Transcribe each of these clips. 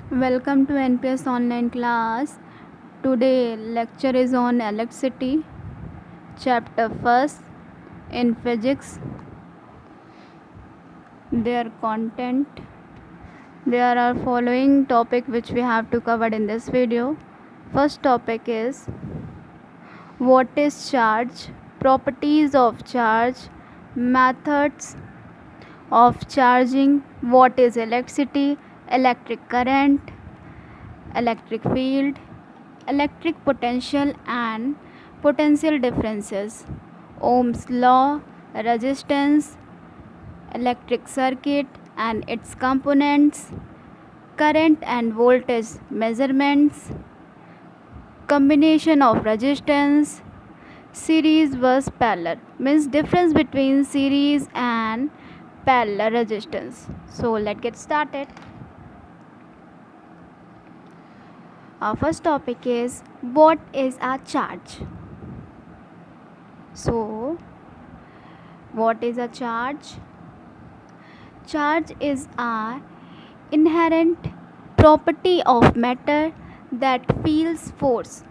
Welcome to NPS online class. Today lecture is on electricity, chapter first in physics. Their content. There are following topic which we have to cover in this video. First topic is what is charge, properties of charge, methods of charging, what is electricity, electric current, electric field, electric potential and potential differences, Ohm's law, resistance, electric circuit and its components, current and voltage measurements, combination of resistance, series versus parallel, means difference between series and parallel resistance. So let's get started. Our first topic is what is a charge. So, what is a charge? Charge is a inherent property of matter that feels force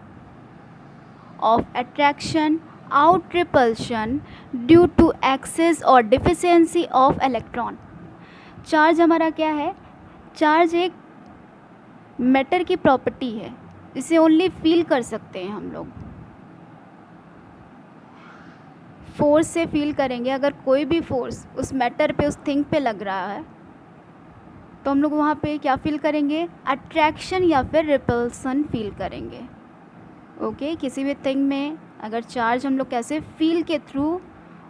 of attraction, out repulsion due to excess or deficiency of electron. Charge हमारा क्या है? Charge एक matter की property है, इसे only feel कर सकते हैं हम लोग, फोर्स से फील करेंगे. अगर कोई भी फोर्स उस मैटर पे, उस थिंग पे लग रहा है तो हम लोग वहाँ पे क्या फील करेंगे? अट्रैक्शन या फिर रिपल्सन फील करेंगे. ओके, किसी भी थिंग में अगर चार्ज हम लोग कैसे फील के थ्रू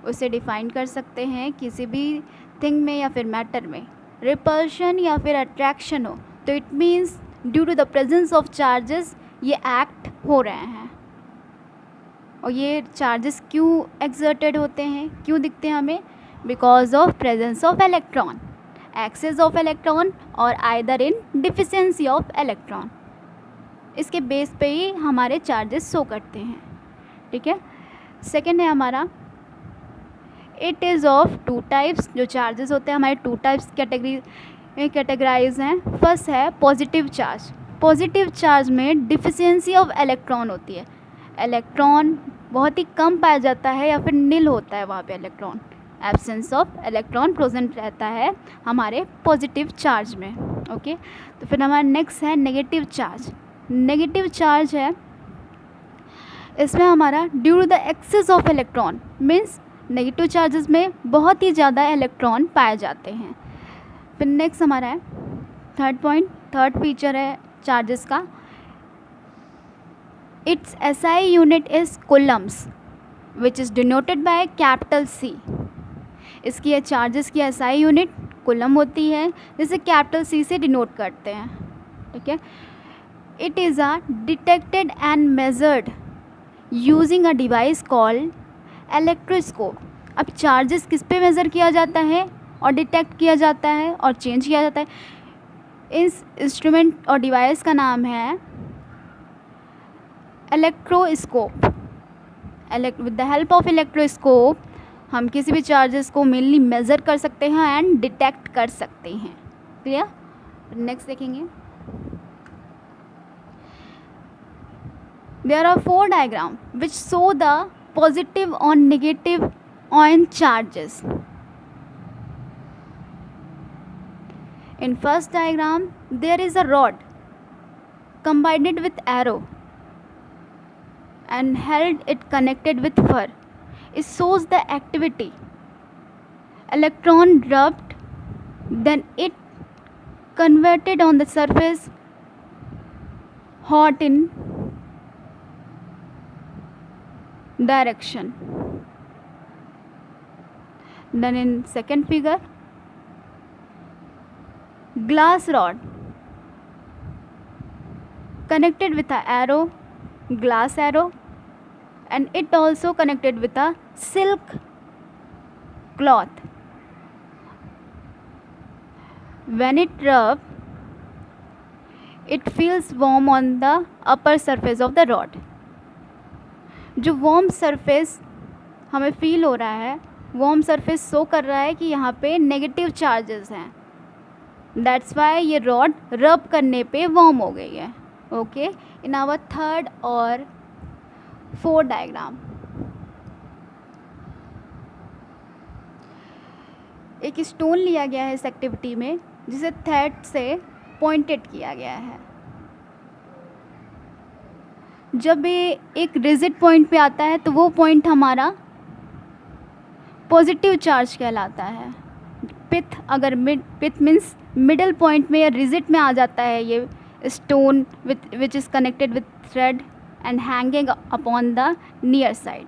उसे डिफाइन कर सकते हैं. किसी भी थिंग में या फिर मैटर में रिपल्शन या फिर अट्रैक्शन हो तो it means due to the presence of charges ये एक्ट हो रहे हैं. और ये चार्जेस क्यों एक्सर्टेड होते हैं, क्यों दिखते हैं हमें? Because of presence of electron, excess of electron और either in deficiency of electron. इसके बेस पे ही हमारे चार्जेस शो करते हैं. ठीक है. सेकेंड है हमारा, it is of two types. जो चार्जेस होते हैं हमारे टू टाइप्स कैटेगराइज हैं. फर्स्ट है पॉजिटिव चार्ज. पॉजिटिव चार्ज में डिफिशिएंसी ऑफ इलेक्ट्रॉन होती है, इलेक्ट्रॉन बहुत ही कम पाया जाता है या फिर नील होता है वहाँ पे electron, absence of electron present रहता है हमारे पॉजिटिव चार्ज में. ओके. तो फिर हमारा नेक्स्ट है नेगेटिव चार्ज. नेगेटिव चार्ज है, इसमें हमारा due to the excess of electron, means negative charges में बहुत ही ज़्यादा इलेक्ट्रॉन पाए जाते हैं. फिर नेक्स्ट हमारा है थर्ड पॉइंट, थर्ड फीचर है चार्जेस का, it's SI unit is Coulomb's which is denoted by capital C. इसकी ये चार्जेस की SI यूनिट कूलम होती है, जिसे कैपिटल C से डिनोट करते हैं. ठीक है. It is a detected and measured using a device called electroscope. अब चार्जेस किस पे मेज़र किया जाता है और डिटेक्ट किया जाता है और चेंज किया जाता है? इस इंस्ट्रूमेंट और डिवाइस का नाम है electroscope. With the help of electroscope हम किसी भी चार्जेस को मेनली मेज़र कर सकते हैं एंड डिटेक्ट कर सकते हैं. क्लियर. नेक्स्ट देखेंगे. There are 4 diagrams which show the positive or negative ion charges. In first diagram, there is a rod combined with arrow and held it connected with fur. It shows the activity. Electron dropped, then it converted on the surface, hot in direction. Then in second figure, glass rod connected with a arrow, glass arrow, and it also connected with a silk cloth. When it rubs, it feels warm on the upper surface of the rod. जो warm surface हमें feel हो रहा है, warm surface show कर रहा है कि यहाँ पे नेगेटिव चार्जेस हैं. दैट्स वाई ये रॉड रब करने पे वार्म हो गई है. ओके, इन आवर थर्ड और फोर्थ डायग्राम एक स्टोन लिया गया है इस एक्टिविटी में, जिसे थ्रेड से पॉइंटेड किया गया है. जब ये एक रिजिड पॉइंट पे आता है तो वो पॉइंट हमारा पॉजिटिव चार्ज कहलाता है. पिथ अगर पिथ मीन्स मिडल पॉइंट में या रिजिड में आ जाता है ये stone which is connected with thread and hanging upon the near side.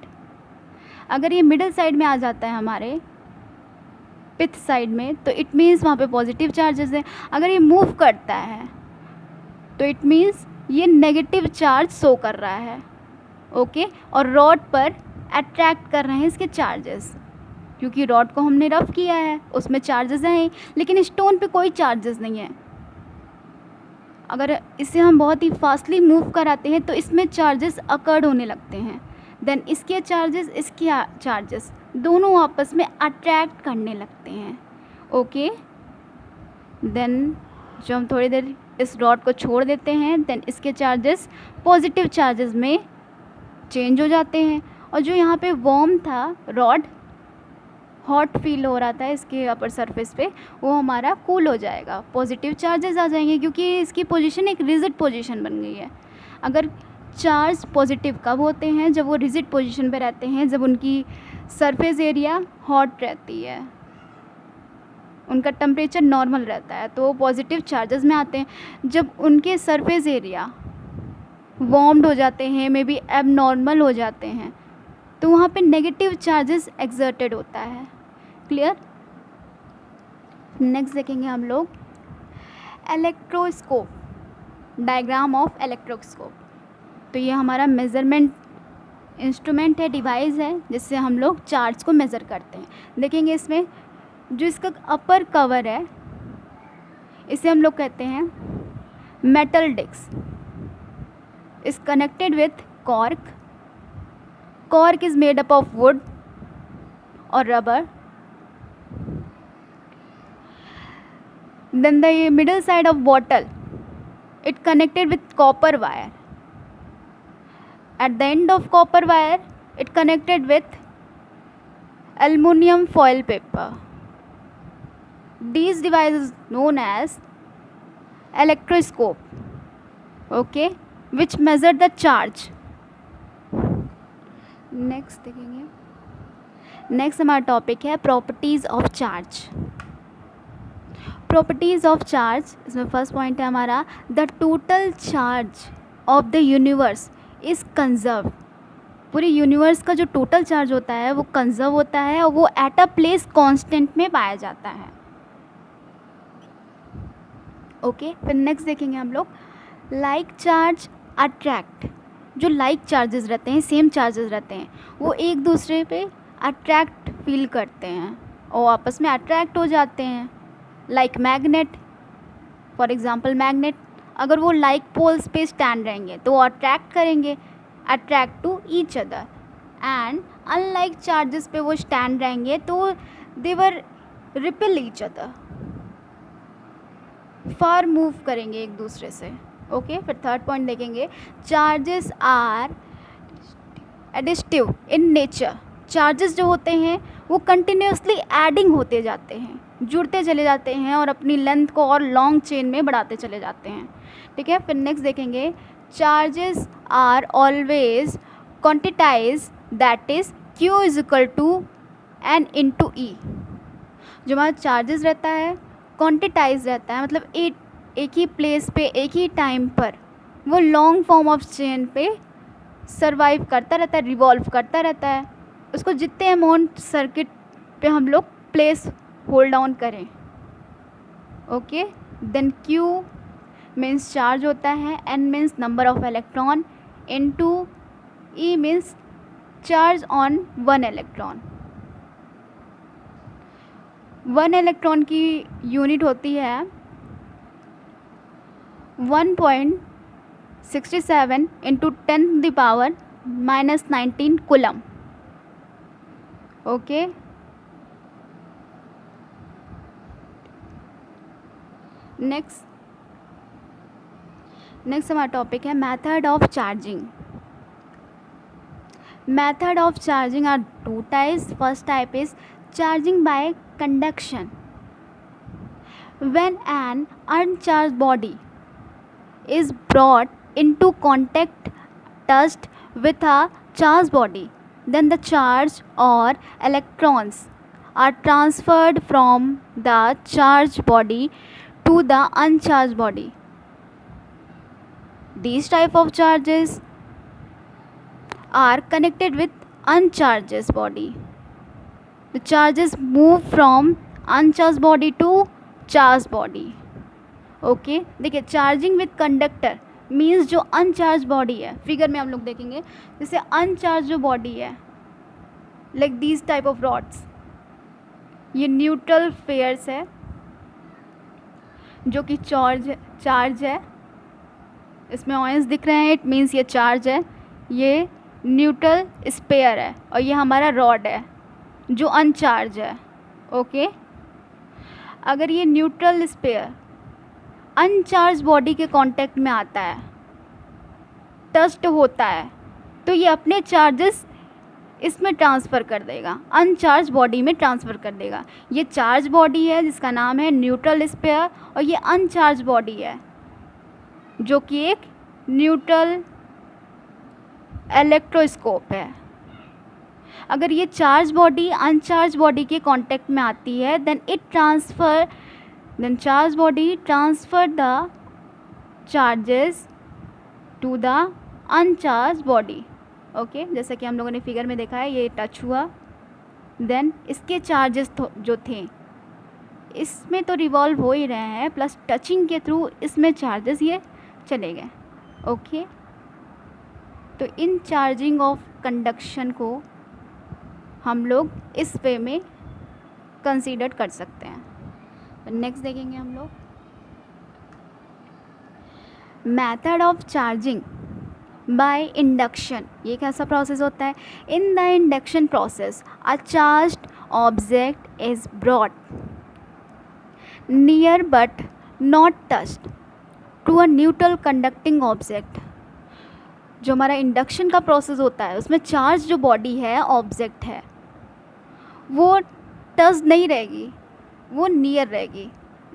अगर ये मिडल साइड में आ जाता है हमारे पिथ साइड में तो इट मीन्स वहाँ पे पॉजिटिव चार्जेस है. अगर ये मूव करता है तो इट मीन्स ये नेगेटिव चार्ज शो कर रहा है. ओके, और रॉड पर अट्रैक्ट कर रहे हैं इसके चार्जेस, क्योंकि रॉड को हमने रफ किया है, उसमें चार्जेस हैं, लेकिन स्टोन पे कोई चार्जेस नहीं है. अगर इसे हम बहुत ही फास्टली मूव कराते हैं तो इसमें चार्जेस अकर्ड होने लगते हैं. देन इसके चार्जेस, इसके चार्जेस दोनों आपस में अट्रैक्ट करने लगते हैं. ओके, देन जो हम थोड़ी देर इस रॉड को छोड़ देते हैं, देन इसके चार्जेस पॉजिटिव चार्जेस में चेंज हो जाते हैं. और जो यहाँ पे वार्म था, रॉड हॉट फील हो रहा था इसके अपर सरफेस पे, वो हमारा कूल हो जाएगा, पॉजिटिव चार्जेस आ जाएंगे, क्योंकि इसकी पोजीशन एक रिजिड पोजीशन बन गई है. अगर चार्ज पॉजिटिव कब होते हैं? जब वो रिजिड पोजीशन पे रहते हैं, जब उनकी सरफेस एरिया हॉट रहती है, उनका टेम्परेचर नॉर्मल रहता है, तो वो पॉजिटिव चार्जेस में आते हैं. जब उनके सरफेस एरिया वार्म्ड हो जाते हैं, मे बी एब नॉर्मल हो जाते हैं, तो वहाँ पे नेगेटिव चार्जेस एक्सर्टेड होता है. क्लियर? नेक्स्ट देखेंगे हम लोग इलेक्ट्रोस्कोप, डायग्राम ऑफ इलेक्ट्रोस्कोप. तो ये हमारा मेज़रमेंट इंस्ट्रूमेंट है, डिवाइस है, जिससे हम लोग चार्ज को मेज़र करते हैं. देखेंगे इसमें जो इसका अपर कवर है, इसे हम लोग कहते हैं metal disc. Is connected with cork. Cork is made up of wood और rubber. Then the middle side of bottle, it connected with copper wire. At the end of copper wire, it connected with aluminum foil paper. These devices known as electroscope, okay, which measure the charge. Next देखेंगे. Next हमारा topic है properties of charge. Properties of charge, इसमें first point है हमारा the total charge of the universe is conserve. पूरे universe का जो total charge होता है वो कंजर्व होता है और वो एट अ प्लेस कांस्टेंट में पाया जाता है. ओके, फिर नेक्स्ट देखेंगे हम लोग लाइक चार्ज अट्रैक्ट. जो लाइक चार्जेस रहते हैं, सेम चार्जेस रहते हैं, वो एक दूसरे पे अट्रैक्ट फील करते हैं और आपस में अट्रैक्ट हो जाते हैं. Like magnet, for example magnet, अगर वो लाइक पोल्स पे स्टैंड रहेंगे तो वो अट्रैक्ट करेंगे, attract to each other. And unlike charges पे वो स्टैंड रहेंगे तो they were repel each other, far move करेंगे एक दूसरे से. ओके, फिर थर्ड पॉइंट देखेंगे charges are additive in nature. Charges जो होते हैं वो कंटिन्यूसली एडिंग होते जाते हैं, जुड़ते चले जाते हैं और अपनी लेंथ को और लॉन्ग चेन में बढ़ाते चले जाते हैं. ठीक है, फिर नेक्स्ट देखेंगे charges are always quantised, that is Q is equal to N into E. जो हमारा चार्जेस रहता है क्वांटिटाइज रहता है, मतलब एक ही प्लेस पे एक ही टाइम पर वो लॉन्ग फॉर्म ऑफ चेन पे सर्वाइव करता रहता है, रिवॉल्व करता रहता है. उसको जितने अमाउंट सर्किट पे हम लोग प्लेस होल्ड डाउन करें. Okay, then Q means charge होता है, N means number of electron, into E means charge on one electron. One electron की यूनिट होती है 1.67 इंटू 10⁻⁻19 कूलम. ओके, नेक्स्ट हमारा टॉपिक है method of charging. Method of charging are two types. First type is charging by conduction. When an uncharged body is brought into contact, touched with a charged body, then the charge or electrons are transferred from the charged body to the uncharged body. These type of charges are connected with uncharged body. The charges move from uncharged body to charged body. Okay देखिए, charging with conductor means जो uncharged body है, figure में हम लोग देखेंगे, जैसे अनचार्ज जो body है like these type of rods, ये न्यूट्रल फेयर्स है जो कि चार्ज है, इसमें ऑयंस दिख रहे हैं, इट मीन्स ये चार्ज है. ये न्यूट्रल स्पेयर है और ये हमारा रॉड है जो अनचार्ज है. ओके अगर ये न्यूट्रल स्पेयर अनचार्ज बॉडी के कांटेक्ट में आता है, टच्ड होता है, तो ये अपने चार्जेस इसमें ट्रांसफ़र कर देगा, अनचार्ज बॉडी में ट्रांसफ़र कर देगा. ये चार्ज बॉडी है जिसका नाम है न्यूट्रल स्पेयर और ये अनचार्ज बॉडी है जो कि एक न्यूट्रल इलेक्ट्रोस्कोप है. अगर ये चार्ज बॉडी अनचार्ज बॉडी के कांटेक्ट में आती है, then charge body transfer the charges to the uncharged body. Okay जैसा कि हम लोगों ने फिगर में देखा है, ये टच हुआ, देन इसके चार्जेस जो थे इसमें तो रिवॉल्व हो ही रहे हैं, प्लस टचिंग के थ्रू इसमें चार्जेस ये चले गए. ओके तो इन चार्जिंग ऑफ कंडक्शन को हम लोग इस वे में कंसीडर कर सकते हैं. नेक्स्ट देखेंगे हम लोग method of charging by induction. ये कैसा प्रोसेस होता है? In the induction process a charged object is brought near but not touched to a neutral conducting object. जो हमारा इंडक्शन का प्रोसेस होता है उसमें चार्ज जो बॉडी है, ऑब्जेक्ट है, वो टच नहीं रहेगी, वो नियर रहेगी.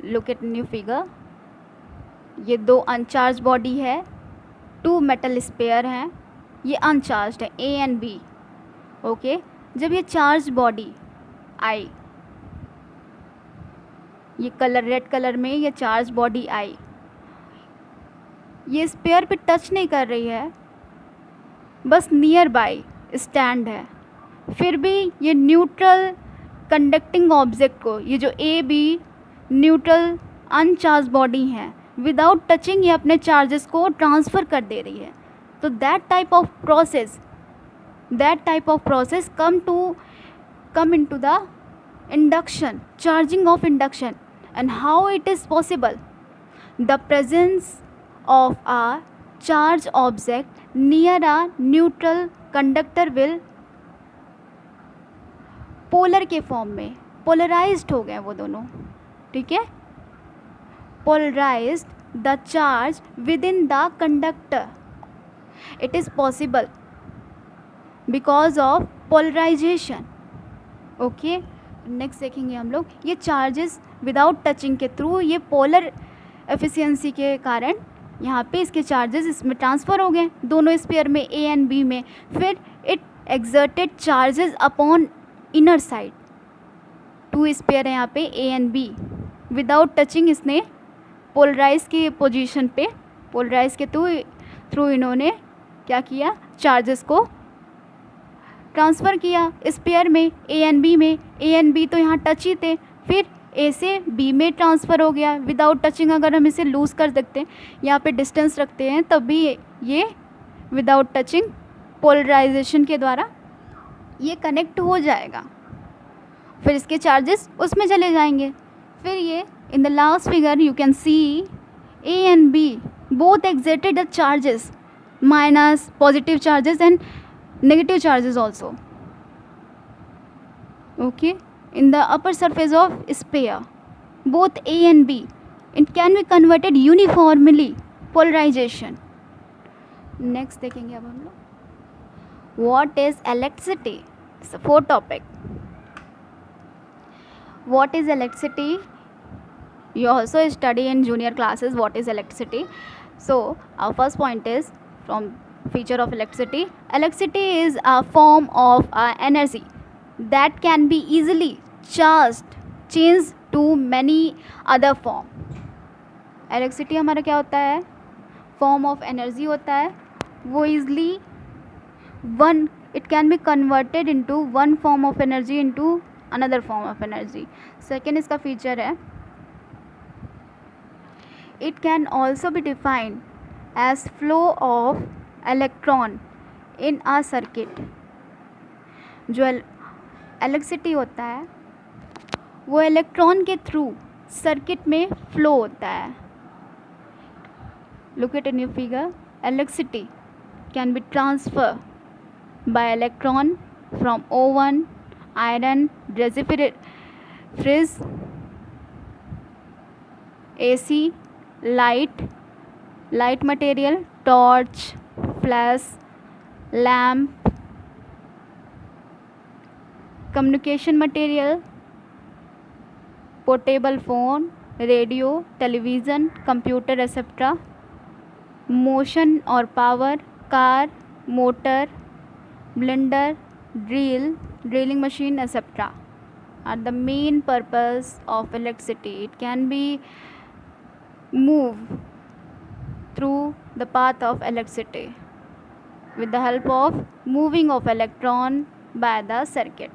Look at new figure. ये दो अनचार्ज बॉडी है, टू मेटल स्पेयर हैं, ये अनचार्ज है ए एंड बी. ओके जब ये चार्ज बॉडी आई, ये कलर रेड कलर में ये चार्ज बॉडी आई, ये स्पेयर पे टच नहीं कर रही है, बस नियर बाय स्टैंड है, फिर भी ये न्यूट्रल कंडक्टिंग ऑब्जेक्ट को, ये जो A B neutral uncharged body हैं, विदाउट टचिंग ये अपने चार्जेस को ट्रांसफ़र कर दे रही है. तो that type of process come into the induction, charging of induction. And how it is possible? The presence of a charge object near a neutral conductor will, polar के form में polarized हो गए वो दोनों, ठीक है, polarized the charge within the conductor. It is possible because of polarization. Okay next देखेंगे हम लोग, ये चार्जेस विदाउट टचिंग के थ्रू, ये पोलर एफिशिएंसी के कारण यहाँ पे इसके चार्जेस इसमें ट्रांसफ़र हो गए दोनों स्पेयर में, ए एंड बी में. फिर it exerted charges upon inner side. Two sphere है यहाँ पे A and B, without touching इसने पोलराइज की पोजीशन पे, पोलराइज के थ्रू इन्होंने क्या किया, चार्जेस को ट्रांसफ़र किया स्पेयर में, ए एंड बी में. ए एंड बी तो यहाँ टच ही थे, फिर ए से बी में ट्रांसफ़र हो गया विदाउट टचिंग. अगर हम इसे लूज़ कर सकते हैं, यहाँ पे डिस्टेंस रखते हैं, तब भी ये विदाउट टचिंग पोलराइजेशन के द्वारा ये कनेक्ट हो जाएगा, फिर इसके चार्जेस उसमें चले जाएंगे. फिर ये in the last figure you can see A and B both exerted the charges, minus positive charges and negative charges also. Okay in the upper surface of sphere, both A and B It can be converted uniformly. Polarization. Next देखेंगे अब हम लोग what is electricity. It's the fourth topic. What is electricity? You also study in junior classes what is electricity. So our first point is from feature of electricity. Electricity is a form of energy that can be easily changed to many other form. Electricity हमारा क्या होता है, form of energy होता है, वो easily one it can be converted into one form of energy into another form of energy. Second इसका feature है it can also be defined as flow of electron in a circuit. जो electricity होता है वो electron के through circuit में flow होता है. Look at a new figure. Electricity can be transferred by electron from oven, iron, fridge, AC, light material, torch, flash, lamp, communication material, portable phone, radio, television, computer, etc. Motion or power, car, motor, blender, drilling machine, etc. are the main purpose of electricity. It can be moved through the path of electricity with the help of moving of electron by the circuit.